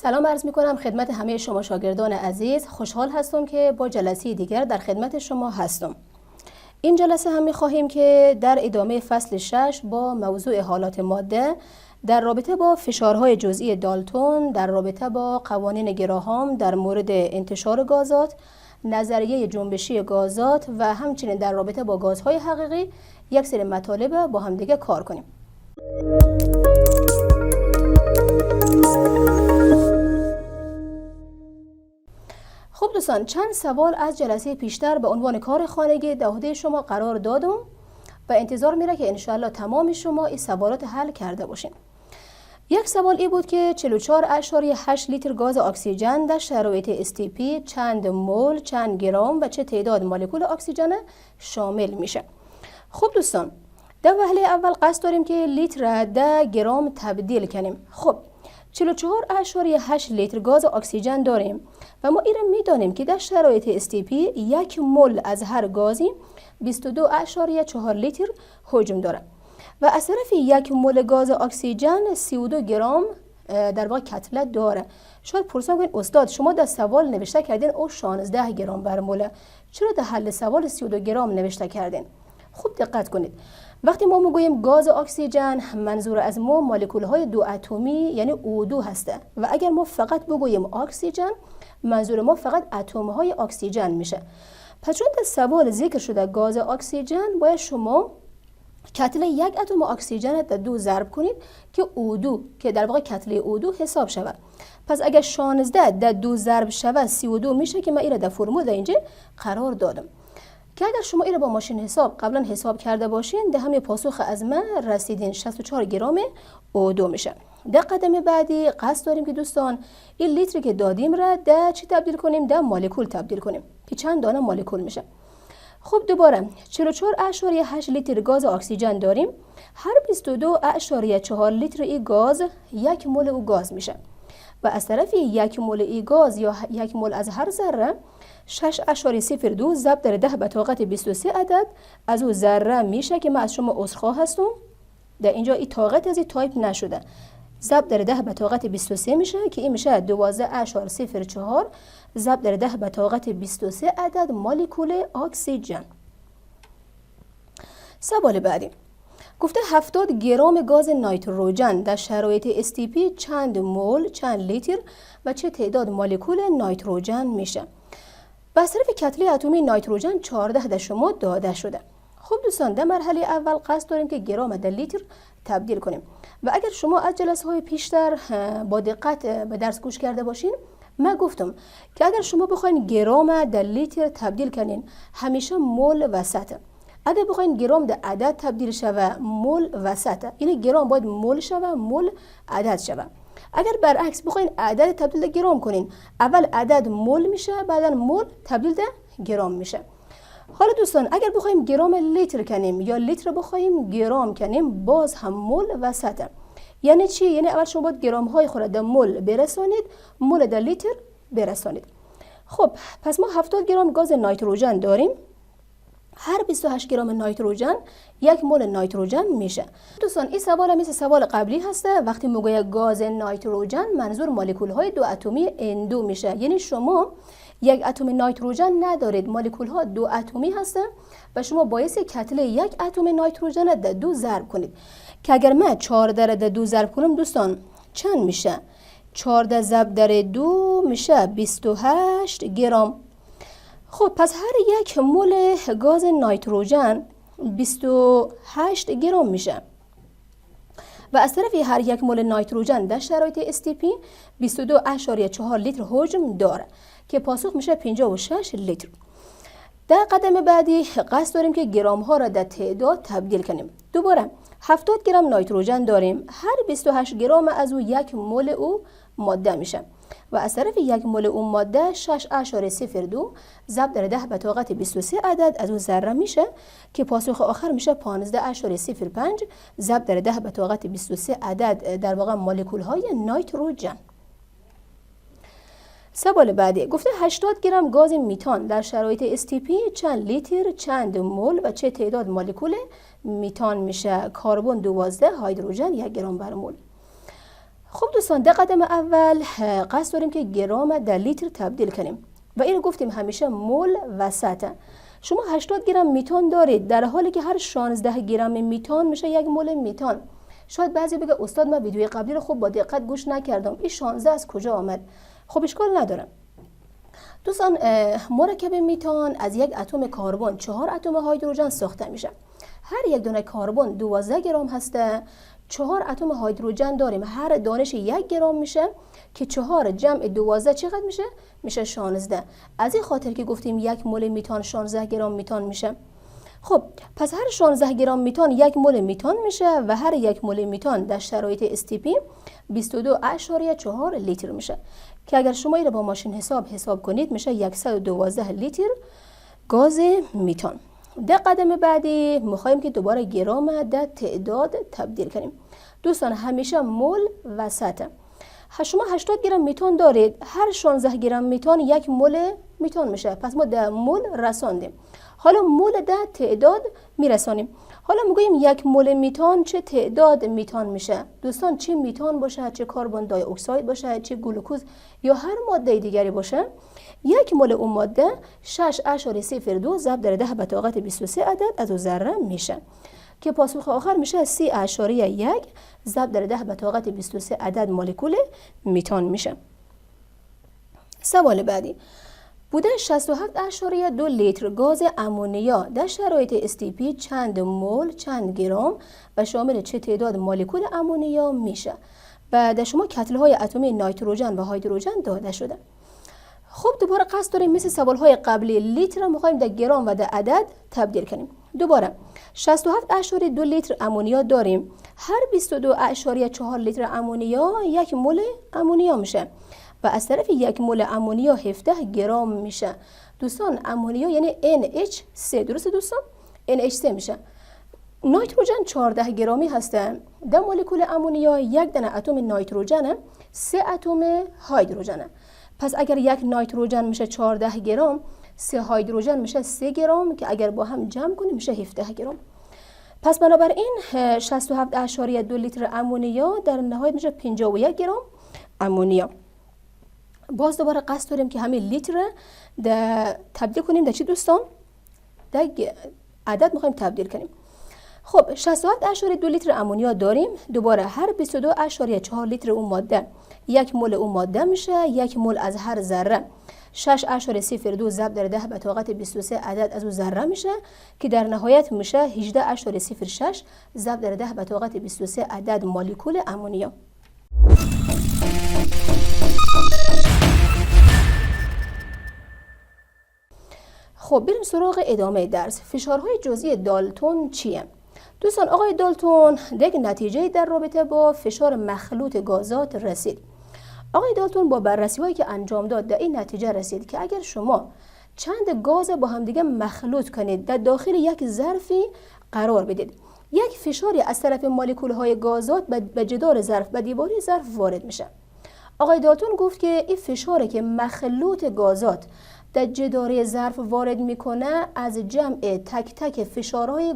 سلام عرض می کنم خدمت همه شما شاگردان عزیز. خوشحال هستم که با جلسه دیگر در خدمت شما هستم. این جلسه هم می خواهیم که در ادامه فصل 6 با موضوع حالات ماده در رابطه با فشارهای جزئی دالتون، در رابطه با قوانین گراهام در مورد انتشار گازات، نظریه جنبشی گازات و همچنین در رابطه با گازهای حقیقی یک سری مطالب با هم دیگه کار کنیم. خب دوستان، چند سوال از جلسه پیشتر به عنوان کار خانگی در عهده شما قرار دادم و انتظار میره که انشاءالله تمام شما این سوالات حل کرده باشین. یک سوال ای بود که 44.8 لیتر گاز اکسیژن در شرایط STP چند مول، چند گرم و چه تعداد مولکول اکسیژن شامل میشه. خب دوستان، در وهله اول قصد داریم که لیتر در گرم تبدیل کنیم. خب 44.8 لیتر گاز اکسیژن داریم و ما این میدانیم که در شرایط STP یک مول از هر گازی 22.4 لیتر حجم داره و از طرف یک مول گاز اکسیژن 32 گرم در واقع کتله داره. شاید پرسان کنید استاد شما در سوال نوشته کردین او 16 گرم بر موله، چرا در حل سوال 32 گرم نوشته کردین؟ خوب دقت کنید. وقتی ما میگوییم گاز اکسیژن، منظور از ما مولکول های دو اتمی یعنی O2 هسته و اگر ما فقط بگوییم اکسیژن، منظور ما فقط اتم های اکسیژن میشه. پس چون در سوال ذکر شده گاز اکسیژن، باید شما کتله یک اتم اکسیژن در 2 ضرب کنید که O2 که در واقع کتله O2 حساب شود. پس اگر 16 در 2 ضرب شود 32 میشه که من این را در فرمول در اینجا قرار دادم. که اگر شما این را با ماشین حساب قبلا حساب کرده باشین، ده همه پاسخ از من رسیدین 64 گرم O2 میشه. در قدم بعدی قصد داریم که دوستان این لیتری که دادیم را در چی تبدیل کنیم؟ در مولکول تبدیل کنیم که چند دانه مولکول میشه. خب دوباره 44.8 لیتر گاز اکسیژن داریم، هر 22.4 لیتر ای گاز یک مول او گاز میشه و از طرف یک مول ای گاز یا یک مول از هر ذره 6.02 ضرب در 10 به طاقت 23 عدد از او ذره میشه که من از شما عذرخواه هستم، در اینجا این طاقت از این تایپ نشده، ضرب در 10 به طاقت 23 میشه که این میشه 12.04 ضرب در 10 به طاقت 23 عدد مولکول اکسیژن. سوال بعدی گفته 70 گرم گاز نیتروژن در شرایط STP چند مول، چند لیتر و چه تعداد مولکول نیتروژن میشه؟ از طرف کتله اتمی نیتروژن 14 در شما داده شده. خب دوستان، در مرحله اول قصد داریم که گرم در لیتر تبدیل کنیم و اگر شما از جلسه های پیشتر با دقت به درس گوش کرده باشین، من گفتم که اگر شما بخواین گرم در لیتر تبدیل کنین همیشه مول وسطه. اگر بخواین گرم در عدد تبدیل شوه مول وسطه، یعنی گرم باید مول شوه، مول عدد شوه. اگر برعکس بخواین عدد تبدیل در گرم کنین، اول عدد مول میشه بعدا مول تبدیل در گرم میشه. حالا دوستان اگر بخوایم گرم لیتر کنیم یا لیتر بخوایم گرم کنیم، باز هم مول وسطه. یعنی چی؟ یعنی اول شما باید گرم های خود در مول برسانید، مول در لیتر برسانید. خب پس ما 70 گرم گاز نیتروژن داریم، هر 28 گرم نیتروژن یک مول نیتروژن میشه. دوستان این سوال هم مثل سوال قبلی هسته، وقتی میگه گاز نیتروژن منظور مولکول های دو اتمی N2 میشه، یعنی شما یک اتم نیتروژن ندارید، مولکول ها دو اتمی هستن و شما باعث کتله یک اتم نیتروژن در 2 ضرب کنید که اگر من 14 در 2 ضرب کنم دوستان چند میشه؟ 14 ضرب در 2 میشه 28 گرم. خب پس هر یک مول گاز نیتروژن 28 گرم میشه و از طرف هر یک مول نیتروژن در شرایط STP 22.4 لیتر حجم داره که پاسخ میشه 56 لیتر. در قدم بعدی قصد داریم که گرم ها را در تعداد تبدیل کنیم. دوباره 70 گرم نیتروژن داریم، هر 28 گرم از او یک مول او ماده میشه و از طرف یک مول اون ماده 6.02 ضرب در 10 به طاقت 23 عدد از اون ذره میشه که پاسخ آخر میشه 15.05 ضرب در 10 به طاقت 23 عدد در واقع مولکول های نیتروژن. سوال بعدی گفته 80 گرم گاز میتان در شرایط STP چند لیتر، چند مول و چه تعداد مولکول میتان میشه؟ کربن 12، هیدروژن 1 گرم بر مول. خب دوستان، در قدم اول قصد داریم که گرام در لیتر تبدیل کنیم و این گفتیم همیشه مول وسطه. شما 80 گرم میتان دارید، در حالی که هر 16 گرم میتان میشه 1 مول میتان. شاید بعضی بگه استاد من ویدیوی قبلی رو خوب با دقت گوش نکردم، این 16 از کجا آمد؟ خب اشکال نداره دوستان. مرکب میتان از 1 اتم کربن 4 اتم هیدروژن ساخته میشه. هر یک دانه کربن 12 گرم هسته، 4 اتم هیدروژن داریم، هر دانش 1 گرم میشه که 4 جمع 12 چقدر میشه؟ میشه 16. از این خاطر که گفتیم 1 مول میتان 16 گرم میتان میشه. خب پس هر 16 گرم میتان 1 مول میتان میشه و هر 1 مول میتان در شرایط استیپی 22.4 لیتر میشه که اگر شما این رو با ماشین حساب کنید میشه 112 لیتر گاز میتان. در قدم بعدی میخوایم که دوباره گرام در تعداد تبدیل کنیم. دوستان همیشه مول وسطه. شما 80 گرم میتان دارید، هر 16 گرم میتان 1 مول میتان میشه، پس ما در مول رساندیم. حالا مول در تعداد میرسانیم. حالا میگوییم 1 مول میتان چه تعداد میتان میشه؟ دوستان چه میتان باشه، چه کربن دی اکساید باشه، چه گلوکوز یا هر ماده دیگری باشه، 1 مول اون ماده 6.02 ضرب در 10 به طاقت 23 عدد از ذره میشه که پاسخ آخر میشه 30.1 ضرب در 10 به طاقت 23 عدد مولکول میتان میشه. سوال بعدی، بودن 67.2 لیتر گاز امونیا در شرایط استیپی چند مول چند گرم و شامل چه تعداد مولکول امونیا میشه؟ بعد شما کتل‌های اتمی نیتروژن و هیدروژن داده شده. خب دوباره قصد داریم مثل سوال‌های قبلی لیتر رو می‌خوایم در گرم و در عدد تبدیل کنیم. دوباره 67.2 لیتر امونیا داریم، هر 22.4 لیتر امونیا 1 مول امونیا میشه و از طرف 1 مول امونیا 17 گرم میشه. دوستان امونیا یعنی NH3، درسته دوستان؟ NH3 میشه. نیتروژن 14 گرامی هسته، در مولکول امونیا 1 دانه اتم نیتروژن 3 اتم هیدروژن. پس اگر 1 نیتروژن میشه 14 گرم، 3 هیدروژن میشه 3 گرم که اگر با هم جمع کنیم میشه 17 گرم. پس بنابراین 67.2 لیتر امونیا در نهایت میشه 51 گرم امونیا. باز دوباره قصد داریم که همین لیتر تبدیل کنیم در چی دوستان؟ در عدد میخوایم تبدیل کنیم. خب 67.2 لیتر امونیا داریم، دوباره هر 22.4 لیتر اون ماده 1 مول اون ماده میشه، 1 مول از هر ذره 6.02 ضرب در 10 به طاقت 23 عدد از اون ذره میشه که در نهایت میشه 18.06 ضرب در 10 به طاقت 23 عدد مولکول امونیا. خب بریم سراغ ادامه درس. فشارهای جزئی دالتون چیه؟ دوستان آقای دالتون یک نتیجه در رابطه با فشار مخلوط گازات رسید. آقای دالتون با بررسی هایی که انجام داد در این نتیجه رسید که اگر شما چند گاز با همدیگه مخلوط کنید، در داخل یک ظرفی قرار بدید، یک فشاری از طرف مولکول های گازات به جدار ظرف به دیواره ظرف وارد میشه. آقای دالتون گفت که این فشاری که مخلوط گازات در جدار ظرف وارد میکنه از جمع تک تک فشارهای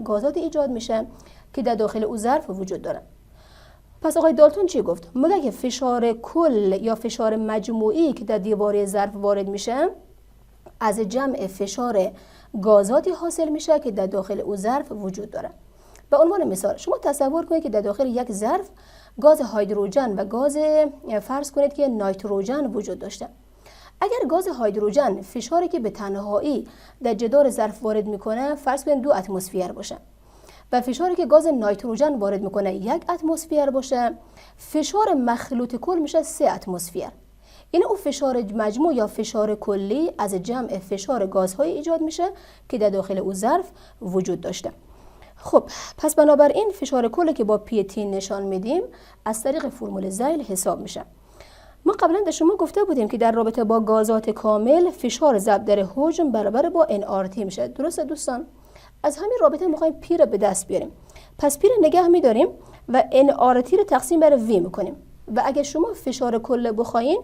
گازات ایجاد میشه که در داخل او ظرف وجود داره. پس آقای دالتون چی گفت؟ میگه که فشار کل یا فشار مجموعی که در دیواره ظرف وارد میشه از جمع فشار گازاتی حاصل میشه که در داخل او ظرف وجود داره. به عنوان مثال شما تصور کنید که در داخل یک ظرف گاز هیدروژن و گاز فرض کنید که نیتروژن وجود داشته. اگر گاز هیدروژن فشاری که به تنهایی در جدار ظرف وارد میکنه فرض کنید 2 اتمسفر باشه و فشاری که گاز نیتروژن وارد میکنه 1 اتمسفر باشه، فشار مخلوط کل میشه 3 اتمسفر. یعنی اون فشار مجموع یا فشار کلی از جمع فشار گازهای ایجاد میشه که در داخل او ظرف وجود داشته. خب پس بنابراین فشار کلی که با پیتی نشان میدیم از طریق فرمول زیل حساب میشه. ما قبلا در شما گفته بودیم که در رابطه با گازات کامل فشار ضرب در حجم برابر با NRT میشه. درسته دوستان؟ از همین رابطه میخوایم پی رو به دست بیاریم. پس پی رو نگه میداریم و NRT رو تقسیم بر V میکنیم و اگر شما فشار کل بخواین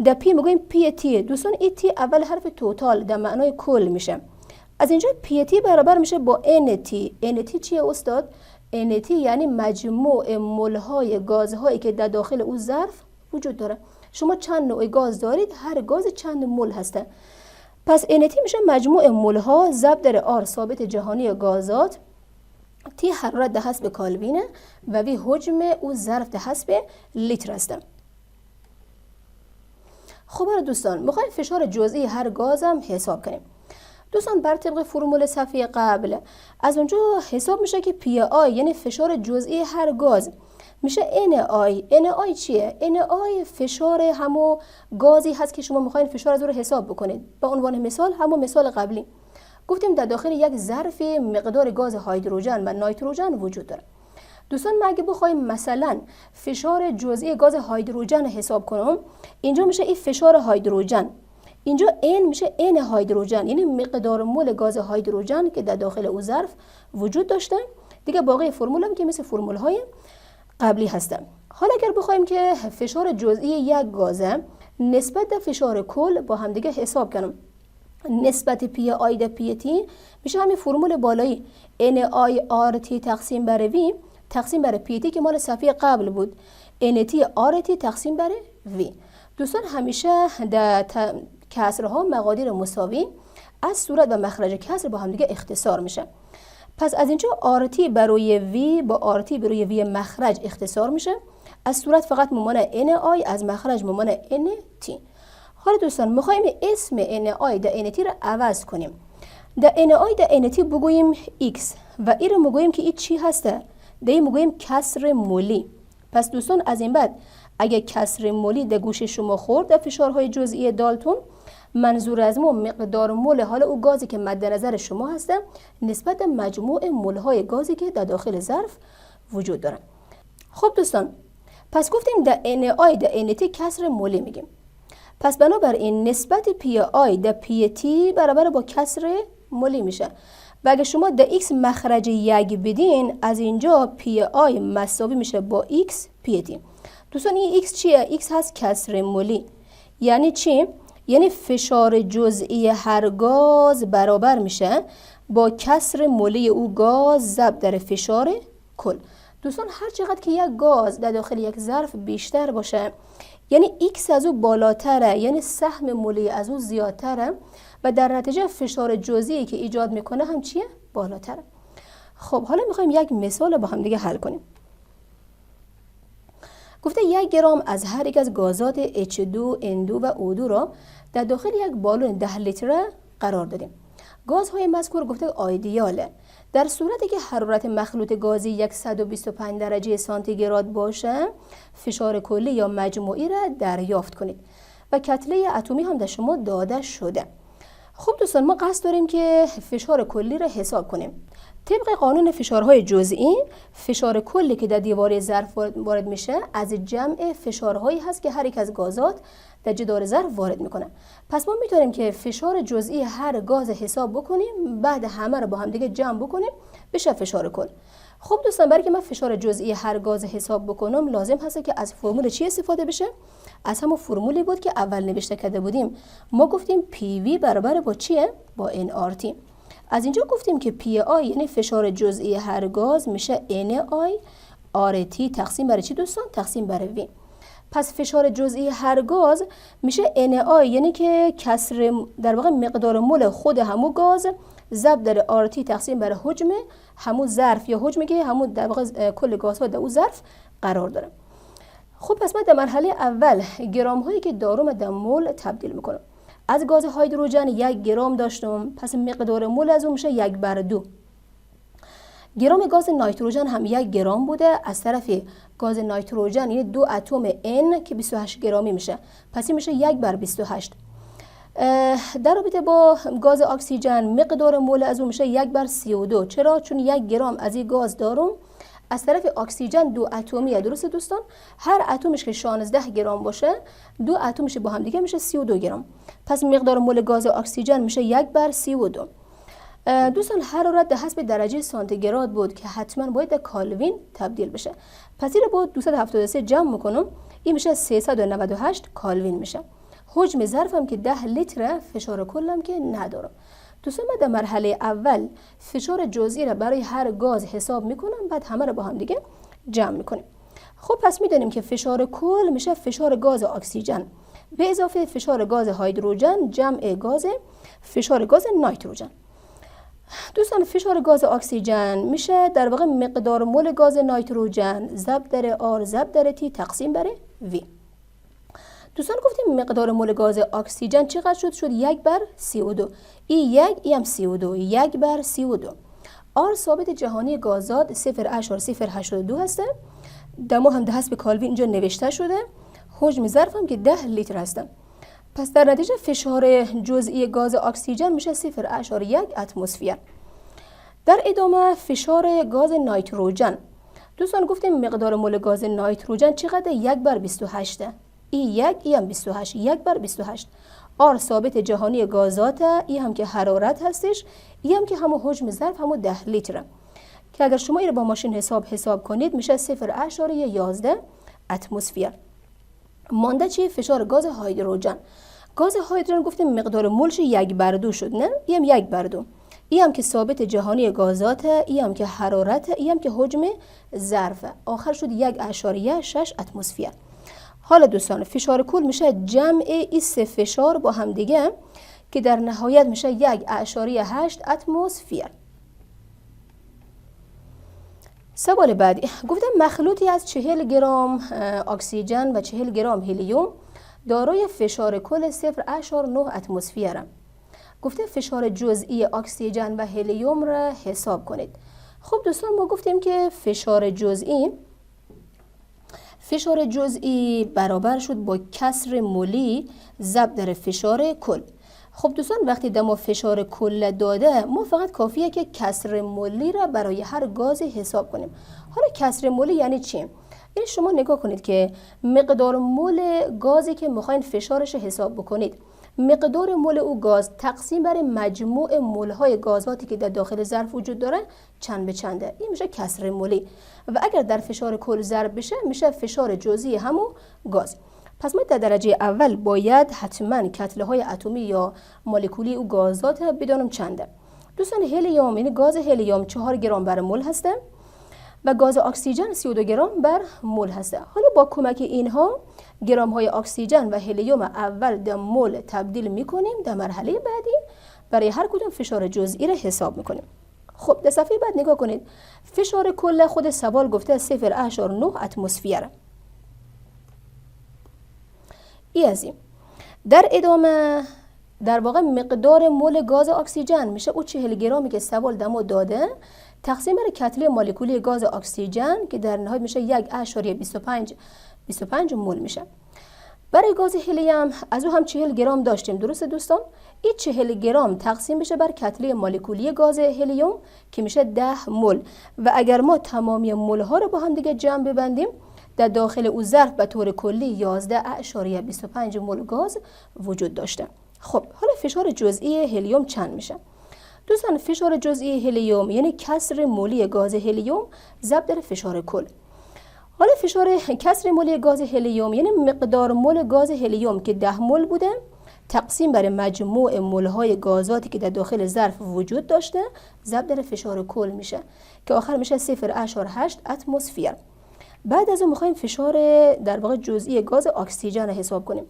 در پی میگویم پی تی. دوستان ای تی اول حرف توتال در معنای کل میشه. از اینجا پی تی برابر میشه با ان تی. ان تی چیه استاد؟ NT یعنی مجموع مول‌های گازهایی که در داخل اون ظرف وجود داره. شما چند نوع گاز دارید، هر گاز چند مول هسته. پس NT میشه مجموع مول‌ها ضرب در R ثابت جهانی گازات، T حرارت ده حسب کالوینه و وی حجم او ظرف ده حسب لیتر هسته. خب دوستان میخوایم فشار جزئی هر گاز هم حساب کنیم. دوستان بر طبق فرمول صفحه قبل از اونجا حساب میشه که پی آی یعنی فشار جزئی هر گاز میشه NI چیه؟ NI فشار همو گازی هست که شما میخواین فشار از اون رو حساب بکنید. به عنوان مثال همون مثال قبلی گفتیم در داخل یک ظرف مقدار گاز هیدروژن و نیتروژن وجود داره. دوستان ما اگه بخوایم مثلا فشار جزئی گاز هیدروژن حساب کنم، اینجا میشه این فشار هیدروژن، اینجا N میشه N هیدروژن یعنی مقدار مول گاز هیدروژن که در داخل او ظرف وجود داشته. دیگه باقی فرمول هم که مثل فرمول های قبلی هستن. حالا اگر بخوایم که فشار جزئی یک گاز نسبت به فشار کل با هم دیگه حساب کنم، نسبت پی آی ده پی تی میشه همین فرمول بالایی NI RT تقسیم بر V تقسیم بر پی تی که مال صفحه قبل بود، NT RT تقسیم بر V. دوستان همیشه در کسرها مقادیر مساوی از صورت و مخرج کسر با هم دیگه اختصار میشه. پس از اینجا RT برای V با RT برای V مخرج اختصار میشه. از صورت فقط ممانع NI، از مخرج ممانع NT. حالا دوستان میخوایم اسم NI در NT رو عوض کنیم. در NI در NT بگوییم X و این رو میگوییم که این چی هسته؟ در این میگوییم کسر مولی. پس دوستان از این بعد اگه کسر مولی در گوش شما خورد در فشارهای جزئی دالتون، منظور از ما مقدار مول حالا او گازی که مد نظر شما هسته نسبت مجموع مول‌های گازی که در داخل ظرف وجود داره. خب دوستان پس گفتیم در NI در NT کسر مولی میگیم. پس بنابراین نسبت پی آی در پی تی برابر با کسر مولی میشه و اگه شما در X مخرج یک بدین، از اینجا پی آی مساوی میشه با X پی تی. دوستان این X چیه؟ X هست کسر مولی. یعنی چی؟ یعنی فشار جزئی هر گاز برابر میشه با کسر مولی او گاز ضرب در فشار کل. دوستان هر چقدر که یک گاز در داخل یک ظرف بیشتر باشه، یعنی X از او بالاتره، یعنی سهم مولی از او زیادتره و در نتیجه فشار جزئی که ایجاد میکنه هم چیه؟ بالاتره. خب حالا میخوایم یک مثال با هم دیگه حل کنیم. گفته 1 گرم از هر یک از گازات H2, N2 و O2 را در داخل یک بالون 10 لیتره قرار دادیم. گازهای مذکور گفته آیدیاله در صورتی که حرارت مخلوط گازی 125 درجه سانتیگراد باشه، فشار کلی یا مجموعی را دریافت کنید و کتله اتمی هم در شما داده شده. خب دوستان ما قصد داریم که فشار کلی را حساب کنیم. طبق قانون فشارهای جزئی، فشار کلی که در دیواره ظرف وارد میشه از جمع فشارهایی هست که هر یک از گازات در جدار ظرف وارد میکنه. پس ما میتونیم که فشار جزئی هر گاز حساب بکنیم، بعد همه رو با هم دیگه جمع بکنیم بشه فشار کل. خب دوستان برای که من فشار جزئی هر گاز حساب بکنم لازم هست که از فرمول چی استفاده بشه؟ از همون فرمولی بود که اول نوشته کرده بودیم. ما گفتیم پی وی برابر با چیه؟ با NRT. از اینجا گفتیم که پی آی یعنی فشار جزئی هر گاز میشه NI RT تقسیم بر چی دوستان؟ تقسیم بر V. پس فشار جزئی هر گاز میشه NI یعنی که کسر در واقع مقدار مول خود همون گاز ضرب در RT تقسیم بر حجم همون ظرف یا حجمی که همون در واقع کل گازها در اون ظرف قرار داره. خب پس من در مرحله اول گرام هایی که دارم در مول تبدیل میکنم. از گاز هیدروژن 1 گرم داشتم، پس مقدار مول از اون میشه 1/2. گرام گاز نیتروژن هم 1 گرم بوده، از طرف گاز نیتروژن یعنی 2 اتم N که 28 گرامی میشه، پس این میشه 1/28. در رابطه با گاز اکسیژن مقدار مول از اون میشه 1/32. چرا؟ چون 1 گرم از این گاز دارم، از طرف اکسیژن 2 اتمیه. درسته دوستان؟ هر اتمش که 16 گرم باشه 2 اتمش با هم دیگه میشه 32 گرم. پس مقدار مول گاز اکسیژن میشه 1/32. دوستان حرارت در حسب درجه سانتیگراد بود که حتما باید در کالوین تبدیل بشه. پس این رو با 273 جمع میکنم، این میشه 398 کالوین میشه. حجم ظرفم که 10 لیتره، فشار کلم که ندارم. دوستان من در مرحله اول فشار جزئی را برای هر گاز حساب میکنم، بعد همه را با هم دیگه جمع میکنیم. خب پس میدونیم که فشار کل میشه فشار گاز اکسیژن به اضافه فشار گاز هیدروژن جمع فشار گاز نیتروژن. دوستان فشار گاز اکسیژن میشه در واقع مقدار مول گاز نیتروژن ضرب در آر ضرب در تی تقسیم بر وی. دوستان گفتیم مقدار مول گاز اکسیژن چقدر شد 1 بر CO2. ای 1 ای هم CO2 1 بر CO2. آر ثابت جهانی گازات 0.082 هسته. دما هم حسب کالوین اینجا نوشته شده. حجم ظرف هم که 10 لیتر هستن. پس در نتیجه فشار جزئی گاز اکسیژن میشه 0.1 اتمسفر. در ادامه فشار گاز نیتروژن. دوستان گفتیم مقدار مول گاز نیتروژن چقدر 1 بر 28. ای 1 ای هم 28 1 بر 28. آر ثابت جهانی گازات، ای هم که حرارت هستش، ای هم که همون حجم ظرف همون 10 لیتره که اگر شما این رو با ماشین حساب کنید میشه 0.11 اتمسفر. مانده چی؟ فشار گاز هیدروژن. گاز هیدروژن گفتیم مقدار مولش 1 بر 2 شد، نه؟ ای هم 1 بر 2. ای هم که ثابت جهانی گازات، ای هم که حرارت، ای هم که حجم ظرف. آخر شد 1.6 اتمسفر. حالا دوستان فشار کل میشه جمع این سه فشار با هم دیگه که در نهایت میشه 1.8 اتمسفر. سوال بعدی گفتم مخلوطی از 40 گرم اکسیژن و 40 گرم هلیوم دارای فشار کل 0.9 اتمسفر. گفته فشار جزئی اکسیژن و هلیوم را حساب کنید. خب دوستان ما گفتیم که فشار جزئی برابر شد با کسر مولی ضرب در فشار کل. خب دوستان وقتی دما فشار کل داده ما فقط کافیه که کسر مولی را برای هر گازی حساب کنیم. حالا کسر مولی یعنی چی؟ یعنی شما نگاه کنید که مقدار مول گازی که میخواین فشارش حساب بکنید، مقدار مول او گاز تقسیم بر مجموع مولهای گازاتی که در داخل ظرف وجود داره چند به چنده. این میشه کسر مولی و اگر در فشار کل ضرب بشه میشه فشار جزئی همون گاز. پس ما در درجه اول باید حتما کتله های اتمی یا مولکولی او گازات بدانم چنده. دوستان هلیوم یعنی گاز هلیوم 4 گرم بر مول هسته و گاز اکسیژن 32 گرم بر مول هسته. حالا با کمک اینها گرم های اکسیژن و هلیوم اول در مول تبدیل میکنیم، در مرحله بعدی برای هر کدوم فشار جزئی را حساب میکنیم. خب در صفحه بعد نگاه کنید. فشار کل خود سوال گفته 0.9 اتمسفر. این در ادامه در واقع مقدار مول گاز اکسیژن میشه او 40 گرمی که سوال دما داده تقسیم بر کتله مولکولی گاز اکسیژن که در نهایت میشه 1.25 مول میشه. برای گاز هلیوم از او هم 40 گرم داشتیم، درسته دوستان؟ این 40 گرم تقسیم بشه بر کتله مولکولی گاز هلیوم که میشه 10 مول و اگر ما تمامی مول ها رو با هم دیگه جمع ببندیم در داخل او ظرف به طور کلی 11.25 مول گاز وجود داشته. خب حالا فشار جزئی هلیوم چند میشه؟ دوستان فشار جزئی هلیوم یعنی کسر مولی گاز هلیوم ضرب در فشار کل. حالا فشار کسر مولی گاز هلیوم یعنی مقدار مول گاز هلیوم که 10 مول بوده تقسیم بر مجموع مولهای گازاتی که در داخل ظرف وجود داشته ضرب در فشار کل میشه که آخر میشه 0.8 اتمسفر. بعد از اون میخوایم فشار در واقع جزئی گاز اکسیژن حساب کنیم.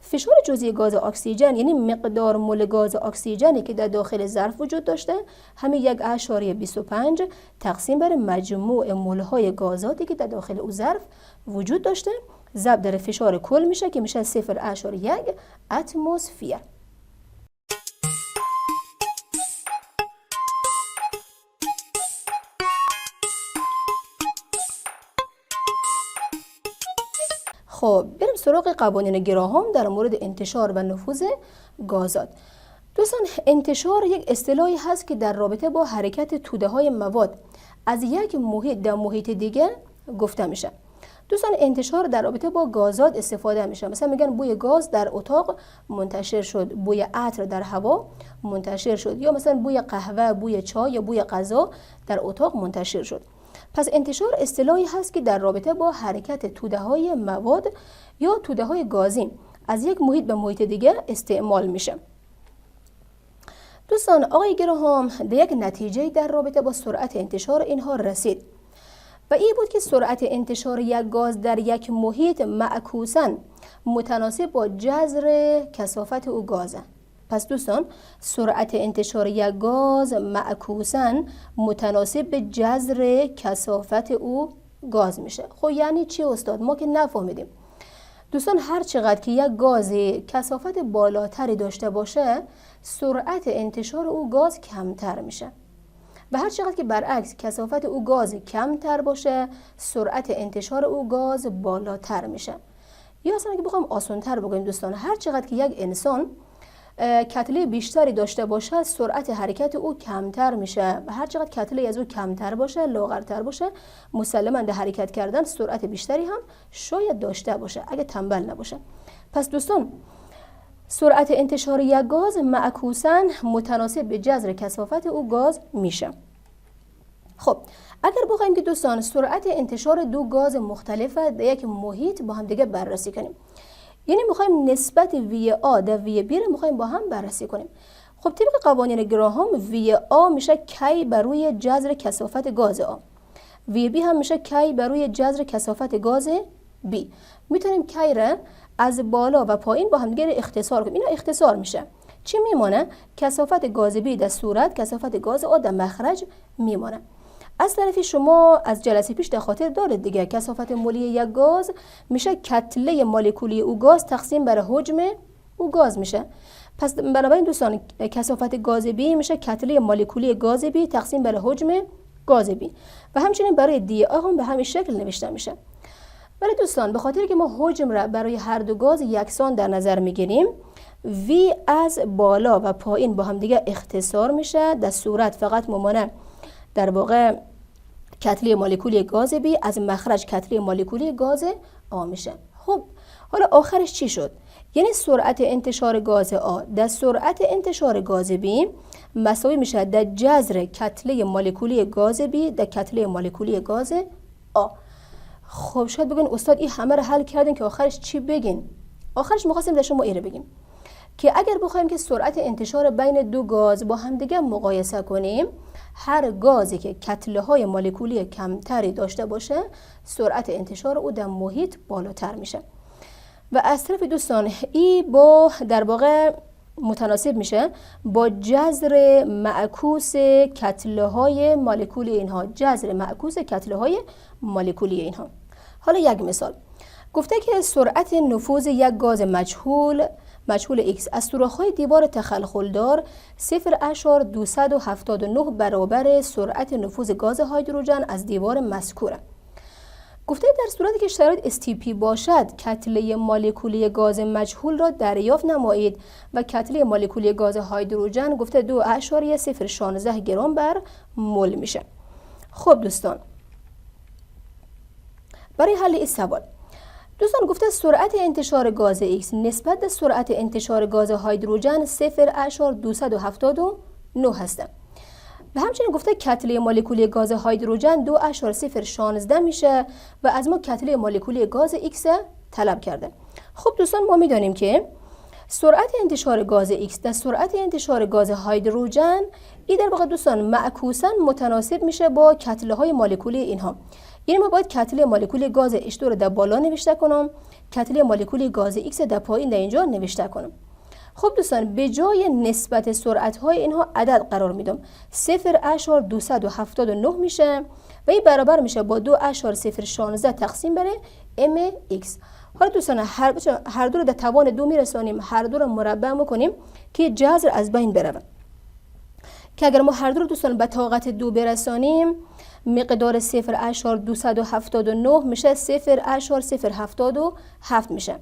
فشار جزئی گاز اکسیژن یعنی مقدار مول گاز اکسیژنی که در داخل ظرف وجود داشته همین 1.25 تقسیم بر مجموع مولهای گازاتی که در داخل او ظرف وجود داشته ضرب در فشار کل میشه که میشه 0.1 اتمسفر. خب بریم سراغ قوانین گراهام در مورد انتشار و نفوذ گازات. دوستان انتشار یک اصطلاحی هست که در رابطه با حرکت توده های مواد از یک محیط در محیط دیگه گفته میشه. دوستان انتشار در رابطه با گازات استفاده میشه. مثلا میگن بوی گاز در اتاق منتشر شد، بوی عطر در هوا منتشر شد، یا مثلا بوی قهوه، بوی چای یا بوی غذا در اتاق منتشر شد. پس انتشار اصطلاحی هست که در رابطه با حرکت توده های مواد یا توده های گازی از یک محیط به محیط دیگه استعمال میشه. دوستان آقای گراهام به یک نتیجه در رابطه با سرعت انتشار اینها رسید و این بود که سرعت انتشار یک گاز در یک محیط معکوساً متناسب با جذر کثافت او گازه. پس دوستان سرعت انتشار یک گاز معکوساً متناسب به جذر کثافت او گاز میشه. خب یعنی چی استاد؟ ما که نفهمیدیم. دوستان هر چقدر که یک گاز کثافت بالاتری داشته باشه سرعت انتشار او گاز کمتر میشه و هر چقدر که برعکس کثافت او گاز کمتر باشه سرعت انتشار او گاز بالاتر میشه. یا اصلا که بخوام آسان‌تر بگیم دوستان، هر چقدر که یک انسان کتله بیشتری داشته باشه سرعت حرکت او کمتر میشه و هر چقدر کتله از او کمتر باشه لاغرتر باشه مسلماً در حرکت کردن سرعت بیشتری هم شاید داشته باشه اگه تنبل نباشه. پس دوستان سرعت انتشار یک گاز معکوساً متناسب به جذر کثافت او گاز میشه. خب اگر بخوایم که دوستان سرعت انتشار دو گاز مختلف در یک محیط با هم دیگه بررسی کنیم، یعنی میخوایم نسبت VA در VB رو میخوایم با هم بررسی کنیم. خب طبق قوانین گراهام VA میشه کی بر روی جذر کثافت گاز A، VB هم میشه کی بر روی جذر کثافت گاز B. میتونیم کی را از بالا و پایین با هم دیگه اختصار کنیم. اینا اختصار میشه. چی میمونه؟ کثافت گاز B در صورت کثافت گاز A در مخرج میمونه. از طرفی شما از جلسه پیش در خاطر دارید دیگه کثافت مولی یک گاز میشه کتله مولکولی او گاز تقسیم بر حجم او گاز میشه. پس بنابراین دوستان کثافت گاز B میشه کتله مولکولی گاز B تقسیم بر حجم گاز B و همچنین برای DA هم به همین شکل نوشته میشه. ولی دوستان به خاطر که ما حجم را برای هر دو گاز یکسان در نظر میگیریم V از بالا و پایین با هم دیگه اختصار میشه، در صورت فقط ممانه در واقع کتله مولکولی گاز B از مخرج کتله مولکولی گاز A میشه. خب حالا آخرش چی شد؟ یعنی سرعت انتشار گاز A در سرعت انتشار گاز B مساوی میشه در جذر کتله مولکولی گاز B در کتله مولکولی گاز A. خب شاید بگین استاد این همه رو حل کردین که آخرش چی بگین؟ آخرش می‌خواستیم در شما ایره بگیم که اگر بخوایم که سرعت انتشار بین دو گاز با هم دیگه مقایسه کنیم، هر گازی که کتله های مولکولی کمتری داشته باشه سرعت انتشار او در محیط بالاتر میشه و از طرف دوستان این با در واقع متناسب میشه با جذر معکوس کتله های مولکولی اینها، جذر معکوس کتله های مولکولی اینها. حالا یک مثال گفته که سرعت نفوذ یک گاز مجهول X از سوراخ‌های دیوار تخلخلدار 0.279 برابر سرعت نفوذ گاز هیدروژن از دیوار مذکوره. گفته در صورتی که شرایط STP باشد کتله مولکولی گاز مجهول را دریافت نمایید و کتله مولکولی گاز هیدروژن گفته 2.016 گرم بر مول میشه. خب دوستان برای حل این سوال دوستان گفته سرعت انتشار گاز X نسبت به سرعت انتشار گاز هیدروژن 0.279 هست. و همچنین گفته کتله مولکولی گاز هیدروژن 2.016 میشه و از ما کتله مولکولی گاز X طلب کرده. خب دوستان ما میدانیم که سرعت انتشار گاز X در سرعت انتشار گاز هیدروژن این در واقع دوستان معکوساً متناسب میشه با کتله های مولکولی اینها. یعنی ما باید کتله مولکولی گاز H2 رو در بالا نوشته کنم، کتله مولکولی گاز X در پایین در اینجا نوشته کنم. خب دوستان به جای نسبت سرعت های اینها عدد قرار میدم. 0.279 میشه و این برابر میشه با 2.016 تقسیم بر mx. حالا دوستان هر دو رو در توان 2 میرسانیم، هر دو رو مربع میکنیم که جذر از بین بره. که اگر ما هر دو رو دوستان به طاقت 2 برسانیم مقدار 0.279 میشه 0.077 میشه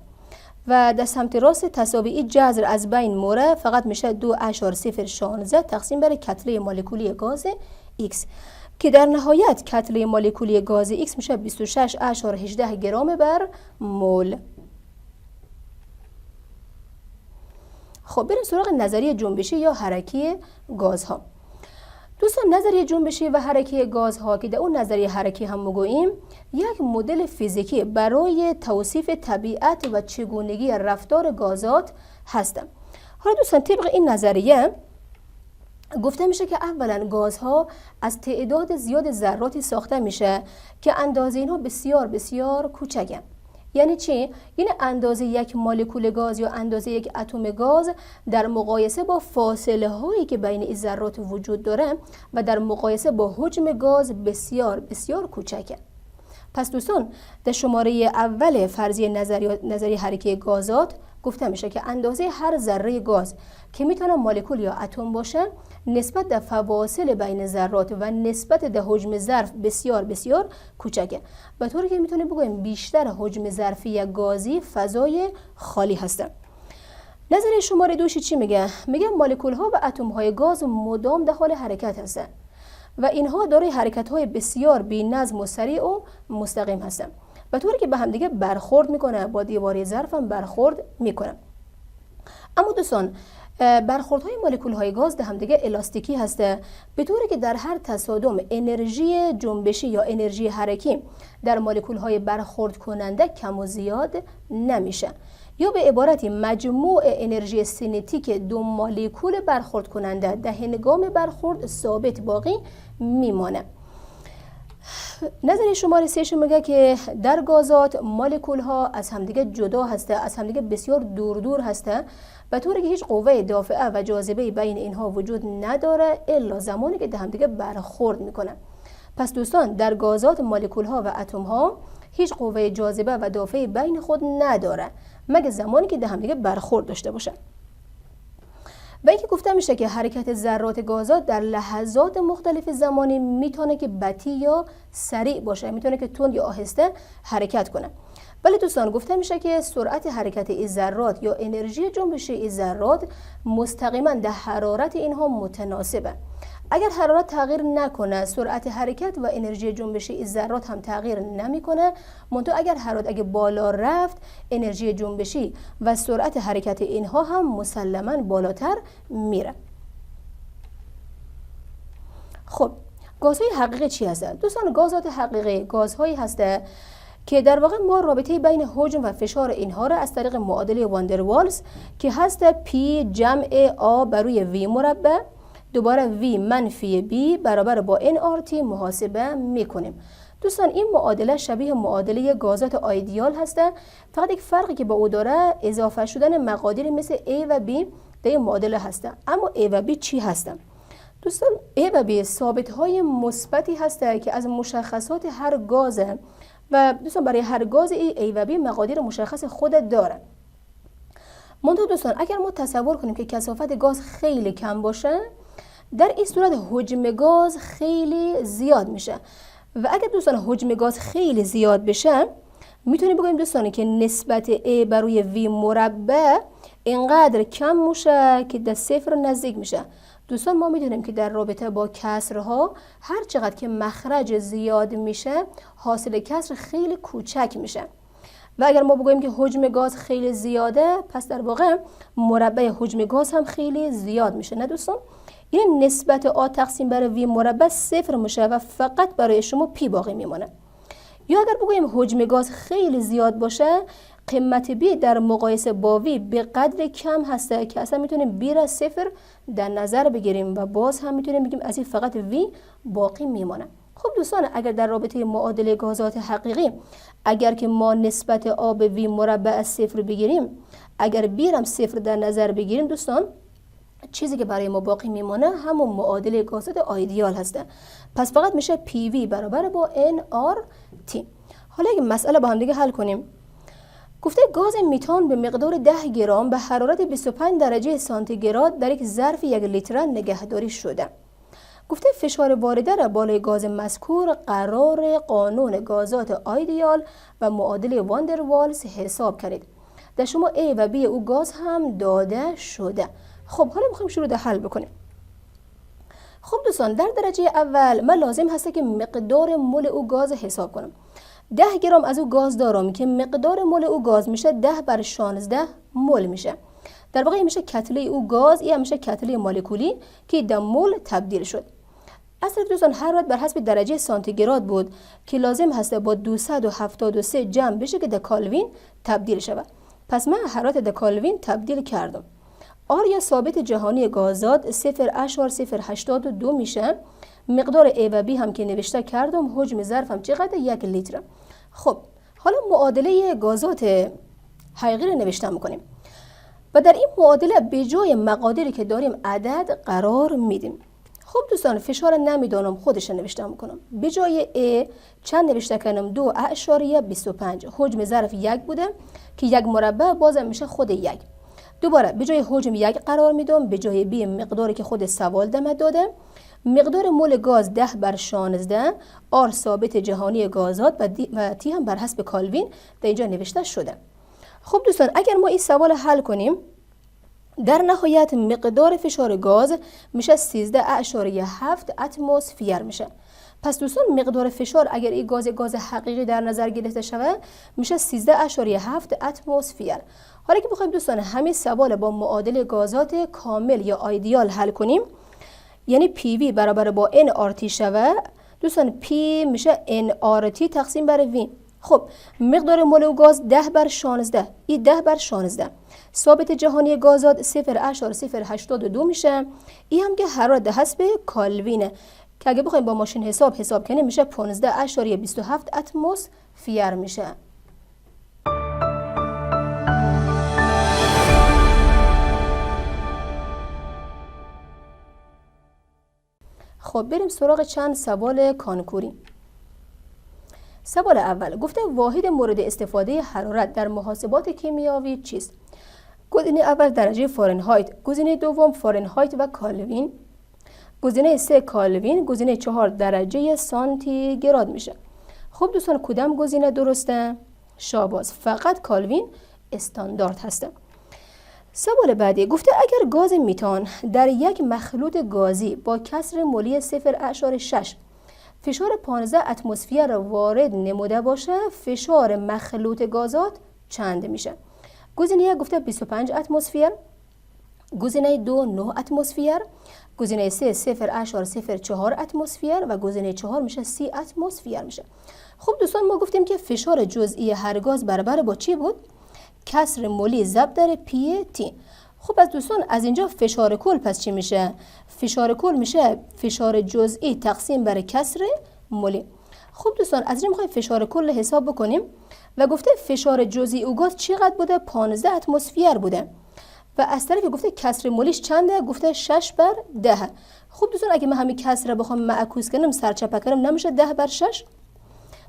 و در سمت راست تساوی جذر از بین موره فقط میشه 2.016 تقسیم بر کتله مولکولی گاز X که در نهایت کتله مولکولی گاز X میشه 26.18 گرم بر مول. خب بریم سراغ نظریه جنبشی یا حرکی گازها. دوستان نظریه جنبشی و حرکی گازها که در اون نظریه حرکی هم میگوییم یک مدل فیزیکی برای توصیف طبیعت و چگونگی رفتار گازات هستند. حالا دوستان طبق این نظریه گفته میشه که اولا گازها از تعداد زیاد ذراتی ساخته میشه که اندازه اینها بسیار بسیار کوچکه. یعنی چی؟ یعنی اندازه یک مولکول گاز یا اندازه یک اتم گاز در مقایسه با فاصله هایی که بین این ذرات وجود داره و در مقایسه با حجم گاز بسیار بسیار کوچکه. پس دوستان در شماره اول فرضیه نظری حرکه گازات گفته میشه که اندازه هر ذره گاز که میتونه مولکول یا اتم باشه نسبت در فواصل بین ذرات و نسبت در حجم ظرف بسیار بسیار کوچکه. به طوری که میتونیم بگوییم بیشتر حجم ظرفی گازی فضای خالی هسته. نظریه شماره 2 چی میگه؟ میگه مولکول ها و اتم های گاز مدام در حال حرکت هستن و اینها دارای حرکت های بسیار بی‌نظم و سریع و مستقیم هستن، به طوری که به هم دیگه برخورد میکنه، با دیواره ظرف هم برخورد میکنه. اما دوستان برخوردهای مولکول های گاز در هم دیگه الاستیکی هسته، به طوری که در هر تصادم انرژی جنبشی یا انرژی حرکی در مولکول های برخورد کننده کم و زیاد نمیشه، یا به عبارتی مجموع انرژی سینتیک دو مولکول برخورد کننده در هنگام برخورد ثابت باقی میمانه. نظریه شماره 3 میگه که در گازات مولکول ها از همدیگه جدا هسته، از همدیگه بسیار دور دور هسته، به طوری که هیچ قوه دافعه و جاذبه بین اینها وجود نداره الا زمانی که در همدیگه برخورد میکنن. پس دوستان در گازات مولکول ها و اتم ها هیچ قوه جاذبه و دافعه بین خود نداره مگر زمانی که در همدیگه برخورد داشته باشن. و اینکه گفته میشه که حرکت ذرات گازات در لحظات مختلف زمانی میتونه که بطیء یا سریع باشه، میتونه که تند یا آهسته حرکت کنه. ولی دوستان گفته میشه که سرعت حرکت این ذرات یا انرژی جنبشی این ذرات مستقیما در حرارت اینها متناسبه. اگر حرارت تغییر نکنه سرعت حرکت و انرژی جنبشی این ذرات هم تغییر نمیکنه، منتها اگر حرارت اگه بالا رفت انرژی جنبشی و سرعت حرکت اینها هم مسلما بالاتر میره. خب گازهای حقیقی چی هستن؟ دوستان گازات حقیقی گازهایی هسته که در واقع ما رابطه بین حجم و فشار اینها را از طریق معادله واندروالز که هست P جمع A بر روی V مربع دوباره V منفی B برابر با nRT محاسبه میکنیم. دوستان این معادله شبیه معادله گازات آیدیال هسته، فقط یک فرقی که با او داره اضافه شدن مقادیر مثل A و B در این معادله هسته. اما A و B چی هستن؟ دوستان A و B ثابت های مثبتی هسته که از مشخصات هر گازه و دوستان برای هر گاز A و B مقادیر مشخص خود داره. منتها دوستان اگر ما تصور کنیم که کثافت گاز خیلی کم باشه، در این صورت حجم گاز خیلی زیاد میشه و اگر دوستان حجم گاز خیلی زیاد بشه میتونیم بگوییم دوستان که نسبت A بر روی V مربع اینقدر کم میشه که در صفر نزدیک میشه. دوستان ما میدونیم که در رابطه با کسرها هر چقدر که مخرج زیاد میشه حاصل کسر خیلی کوچک میشه و اگر ما بگوییم که حجم گاز خیلی زیاده پس در واقع مربع حجم گاز هم خیلی زیاد میشه. نه دوستان؟ این نسبت A تقسیم بر V مربع صفر میشه و فقط برای شما P باقی میمونه. یا اگر بگوییم حجم گاز خیلی زیاد باشه قیمت B در مقایسه با V به قدر کم هسته که اصلا میتونیم B را صفر در نظر بگیریم و باز هم میتونیم بگیم از این فقط V باقی میمونه. خب دوستان اگر در رابطه معادله گازات حقیقی اگر که ما نسبت A به V مربع از صفر بگیریم، اگر B هم صفر در نظر بگیریم دوستان چیزی که برای ما باقی میمونه همون معادله گازات آیدیال هسته. پس فقط میشه PV برابر با nRT. حالا یک مسئله با هم دیگه حل کنیم. گفته گاز میتان به مقدار 10 گرم به حرارت 25 درجه سانتیگراد در یک ظرف 1 لیتر نگهداری شده. گفته فشار وارده را بالای گاز مذکور قرار قانون گازات آیدیال و معادله واندروالز حساب کردید. در شما A و B او گاز هم داده شده. خب حالا میخوایم شروع حل بکنیم. خب دوستان در درجه اول من لازم هسته که مقدار مول او گاز حساب کنم. 10 گرم از او گاز دارم که مقدار مول او گاز میشه 10 بر 16 مول میشه. در واقع میشه کتله او گاز، یا میشه کتله مولکولی که در مول تبدیل شد. اصلا دوستان حرارت بر حسب درجه سانتیگراد بود که لازم هسته با 273 جمع بشه که در کالوین تبدیل شود. پس من حرارت در کالوین تبدیل کردم. آر یا ثابت جهانی گازات 0.082 میشه. مقدار A و B هم که نوشته کردم، حجم ظرف هم چقدر؟ 1 لیتر. خب حالا معادله گازات حقیقی رو نوشته میکنیم و در این معادله به جای مقادیری که داریم عدد قرار میدیم. خب دوستان فشار نمیدانم، خودش نوشته میکنم. به جای A چند نوشته کنم؟ 2.25. حجم ظرف 1 بوده که 1 مربع بازم میشه خود 1. دوباره به جای حجم 1 قرار میدم، به جای B مقداری که خود سوال دم داده. مقدار مول گاز 10/16. آر ثابت جهانی گازات و تی هم بر حسب کالوین در اینجا نوشته شده. خب دوستان اگر ما این سوال حل کنیم، در نهایت مقدار فشار گاز میشه 13.7 اتمسفر میشه. پس دوستان مقدار فشار اگر این گاز حقیقی در نظر گرفته شود میشه 13.7 اتمسفر. حالا که بخوایم دوستان همین سوال با معادله گازات کامل یا آیدیال حل کنیم، یعنی پی وی برابر با ان آر تی شود، دوستان پی میشه ان آر تی تقسیم بر وی. خب مقدار مول گاز 10/16. این 10/16. ثابت جهانی گازات 0.082 میشه. این هم که حرارت حسب کالوینه که اگه بخوایم با ماشین حساب کنیم میشه 15.27 اتمسفر میشه. خب بریم سراغ چند سوال کانکوری. سوال اول گفته واحد مورد استفاده حرارت در محاسبات کیمیایی چیست؟ گزینه اول درجه فارنهایت، گزینه دوم فارنهایت و کالوین، گزینه 3 کالوین، گزینه 4 درجه سانتیگراد میشه. خب دوستان کدام گزینه درسته؟ شاباس، فقط کالوین استاندارد هسته. سوال بعدی گفته اگر گاز میتان در یک مخلوط گازی با کسر مولی 0.6 فشار 15 اتمسفر وارد نموده باشه، فشار مخلوط گازات چند میشه؟ گزینه 1 گفته 25 اتمسفر، گزینه 2 9 اتمسفر، گزینه 3 0.04 اتمسفر و گزینه 4 میشه 30 اتمسفر میشه. خب دوستان ما گفتیم که فشار جزئی هر گاز برابر با چی بود؟ کسر مولی ضرب در پی تی. خب از دوستان از اینجا فشار کل پس چی میشه؟ فشار کل میشه فشار جزئی تقسیم بر کسر مولی. خب دوستان از اینجا میخوایم فشار کل حساب بکنیم و گفته فشار جزئی او گاز چقدر بوده؟ 15 اتمسفر بوده و از طرف گفته کسر مولیش چنده؟ گفته 6/10. خب دوستان اگه من همین کسر رو بخوام معکوس کنم سرچپه کنم نمیشه 10/6؟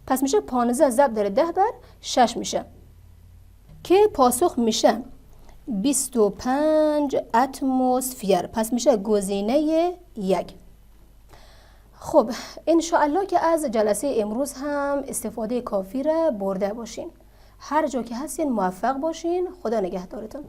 پس میشه 15 ضرب در 10/6 میشه که پاسخ میشه 25 اتمسفر. پس میشه گزینه 1. خب انشاءالله که از جلسه امروز هم استفاده کافی را برده باشین. هر جا که هستین موفق باشین. خدا نگهدارتون.